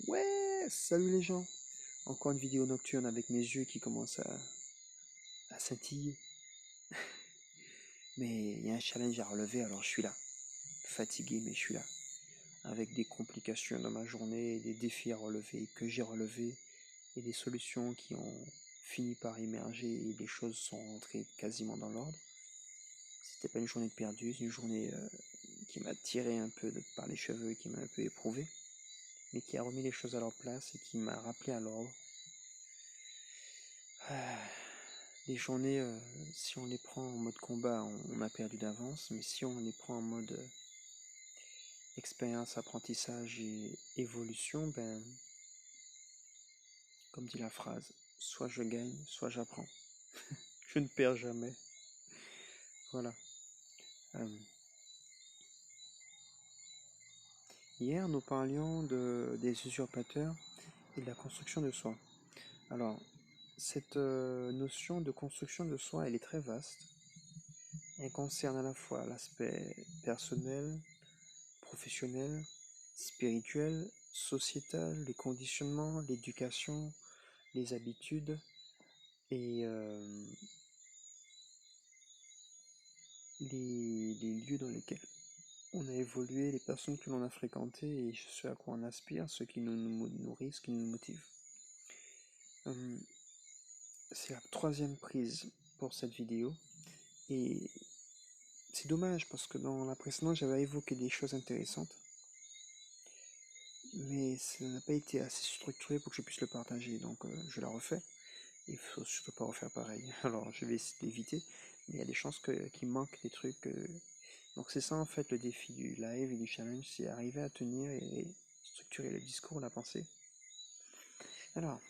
Ouais, salut les gens. Encore une vidéo nocturne avec mes yeux qui commencent à scintiller. Mais il y a un challenge à relever, alors je suis là. Fatigué, mais je suis là. Avec des complications dans ma journée, des défis à relever que j'ai relevés et des solutions qui ont fini par émerger et les choses sont rentrées quasiment dans l'ordre. C'était pas une journée de perdu, c'est une journée qui m'a tiré un peu par les cheveux et qui m'a un peu éprouvé, mais qui a remis les choses à leur place et qui m'a rappelé à l'ordre. Les journées, si on les prend en mode combat, on a perdu d'avance, mais si on les prend en mode expérience, apprentissage et évolution, ben, comme dit la phrase, soit je gagne, soit j'apprends. Je ne perds jamais. Voilà. Euh, Hier, nous parlions des usurpateurs et de la construction de soi. Alors, cette notion de construction de soi, elle est très vaste. Elle concerne à la fois l'aspect personnel, professionnel, spirituel, sociétal, les conditionnements, l'éducation, les habitudes et les lieux dans lesquels on a évolué, les personnes que l'on a fréquentées et ce à quoi on aspire, ce qui nous nourrit, ce qui nous motive. Euh, c'est la troisième prise pour cette vidéo et c'est dommage parce que dans la précédente j'avais évoqué des choses intéressantes mais ça n'a pas été assez structuré pour que je puisse le partager, donc je la refais. Il faut surtout pas refaire pareil. Alors je vais essayer d'éviter, mais il y a des chances qu'il manque des trucs. Donc c'est ça en fait le défi du live et du challenge, c'est arriver à tenir et structurer le discours, la pensée. Alors,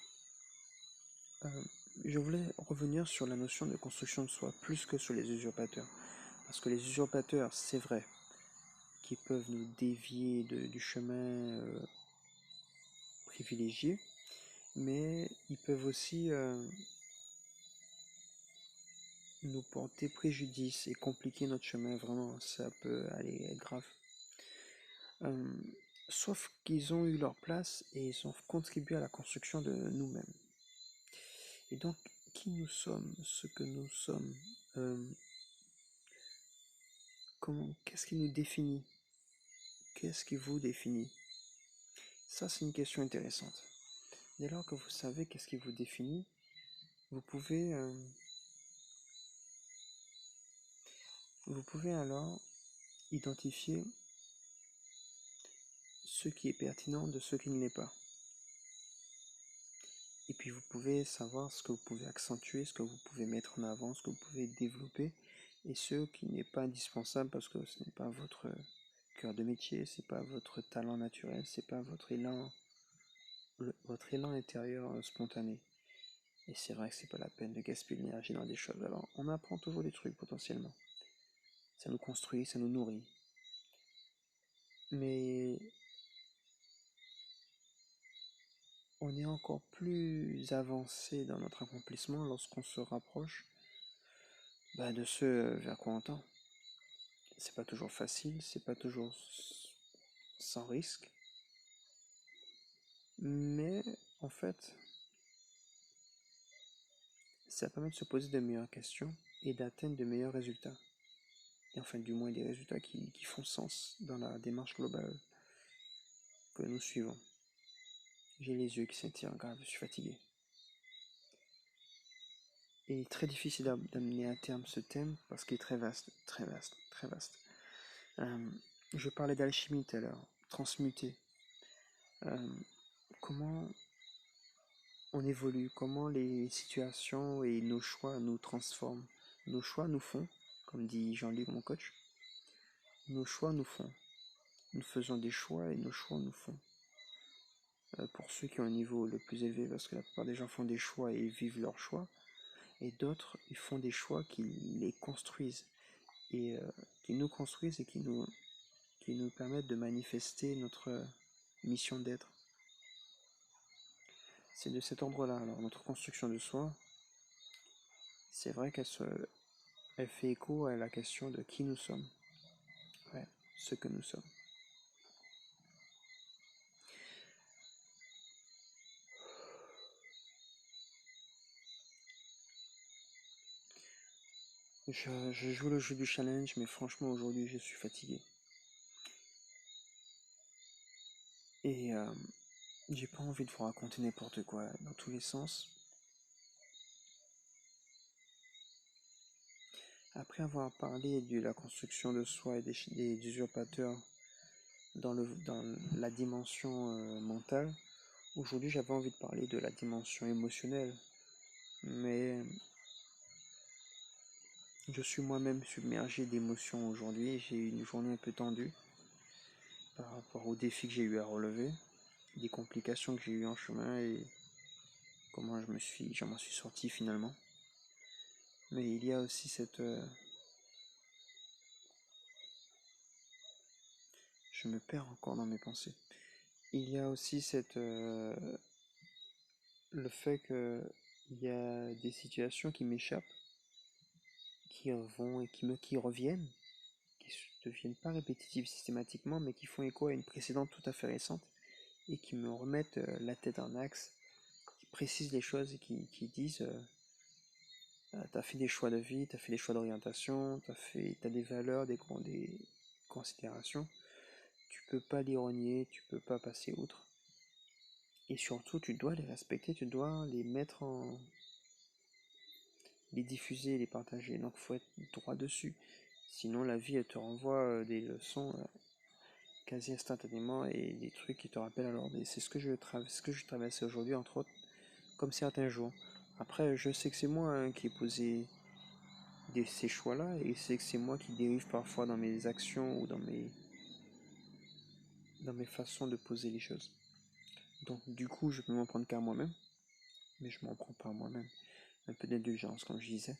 euh, je voulais revenir sur la notion de construction de soi, plus que sur les usurpateurs. Parce que les usurpateurs, c'est vrai, qu'ils peuvent nous dévier du chemin privilégié, mais ils peuvent aussi nous porter préjudice et compliquer notre chemin, vraiment, ça peut aller être grave. Euh, Sauf qu'ils ont eu leur place et ils ont contribué à la construction de nous-mêmes. Et donc, qui nous sommes, ce que nous sommes, euh, qu'est-ce qui nous définit, qu'est-ce qui vous définit? Ça, c'est une question intéressante. Dès lors que vous savez qu'est-ce qui vous définit, vous pouvez, euh, vous pouvez alors identifier ce qui est pertinent de ce qui ne l'est pas. Et puis vous pouvez savoir ce que vous pouvez accentuer, ce que vous pouvez mettre en avant, ce que vous pouvez développer, et ce qui n'est pas indispensable parce que ce n'est pas votre cœur de métier, c'est pas votre talent naturel, c'est pas votre élan intérieur spontané. Et c'est vrai que c'est pas la peine de gaspiller l'énergie dans des choses. Alors on apprend toujours des trucs potentiellement. Ça nous construit, ça nous nourrit. Mais on est encore plus avancé dans notre accomplissement lorsqu'on se rapproche de ce vers quoi on tend. C'est pas toujours facile, c'est pas toujours sans risque, mais en fait, ça permet de se poser de meilleures questions et d'atteindre de meilleurs résultats. Et enfin, du moins des résultats qui font sens dans la démarche globale que nous suivons. J'ai les yeux qui s'étirent grave, je suis fatigué. Et il est très difficile d'amener à terme ce thème parce qu'il est très vaste, très vaste, très vaste. Euh, je parlais d'alchimie tout à l'heure, transmuter. Euh, Comment on évolue, comment les situations et nos choix nous transforment. Nos choix nous font, comme dit Jean-Luc, mon coach, nos choix nous font. Nous faisons des choix et nos choix nous font. Pour ceux qui ont un niveau le plus élevé, parce que la plupart des gens font des choix et vivent leurs choix, et d'autres, ils font des choix qui les construisent, et qui nous construisent et qui nous permettent de manifester notre mission d'être. C'est de cet ordre-là. Alors, notre construction de soi, c'est vrai elle fait écho à la question de qui nous sommes. Ouais, ce que nous sommes. Je joue le jeu du challenge, mais franchement aujourd'hui je suis fatigué. Et j'ai pas envie de vous raconter n'importe quoi dans tous les sens. Après avoir parlé de la construction de soi et des usurpateurs dans la dimension mentale, aujourd'hui j'avais envie de parler de la dimension émotionnelle. Mais je suis moi-même submergé d'émotions aujourd'hui. J'ai eu une journée un peu tendue par rapport aux défis que j'ai eu à relever, des complications que j'ai eues en chemin et comment je m'en suis sorti finalement. Mais il y a aussi je me perds encore dans mes pensées. Il y a aussi le fait que il y a des situations qui m'échappent, qui vont et qui reviennent, qui ne deviennent pas répétitives systématiquement, mais qui font écho à une précédente tout à fait récente et qui me remettent la tête en axe, qui précisent les choses et qui disent t'as fait des choix de vie, t'as fait des choix d'orientation, t'as des valeurs, des considérations. Tu peux pas les renier, tu peux pas passer outre. Et surtout, tu dois les respecter, tu dois les diffuser, les partager. Donc, faut être droit dessus. Sinon, la vie, elle te renvoie des leçons quasi instantanément et des trucs qui te rappellent à l'ordre. Et c'est ce que je traversais aujourd'hui, entre autres, comme certains jours. Après, je sais que c'est moi qui ai posé ces choix-là et c'est que c'est moi qui dérive parfois dans mes actions ou dans mes façons de poser les choses. Donc, du coup, je peux m'en prendre qu'à moi-même, mais je m'en prends pas à moi-même. Un peu d'indulgence, comme je disais.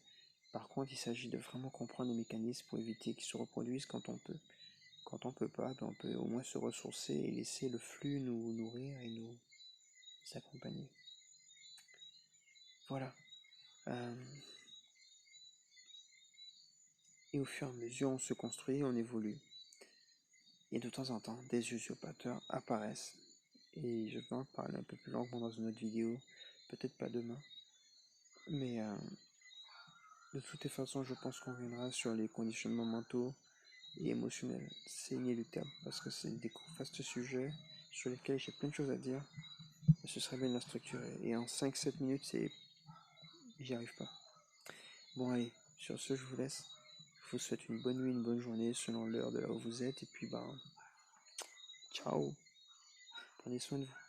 Par contre, il s'agit de vraiment comprendre les mécanismes pour éviter qu'ils se reproduisent quand on peut. Quand on peut pas, ben on peut au moins se ressourcer et laisser le flux nous nourrir et nous accompagner. Voilà. Euh, et au fur et à mesure, on se construit, on évolue. Et de temps en temps, des usurpateurs apparaissent. Et je vais en parler un peu plus longuement dans une autre vidéo. Peut-être pas demain. Mais de toutes les façons, je pense qu'on reviendra sur les conditionnements mentaux et émotionnels. C'est inéluctable parce que c'est des vastes sujets sur lesquels j'ai plein de choses à dire. Et ce serait bien de la structurer. Et en 5-7 minutes, j'y arrive pas. Bon, allez, sur ce, je vous laisse. Je vous souhaite une bonne nuit, une bonne journée selon l'heure de là où vous êtes. Et puis, ciao. Prenez soin de vous.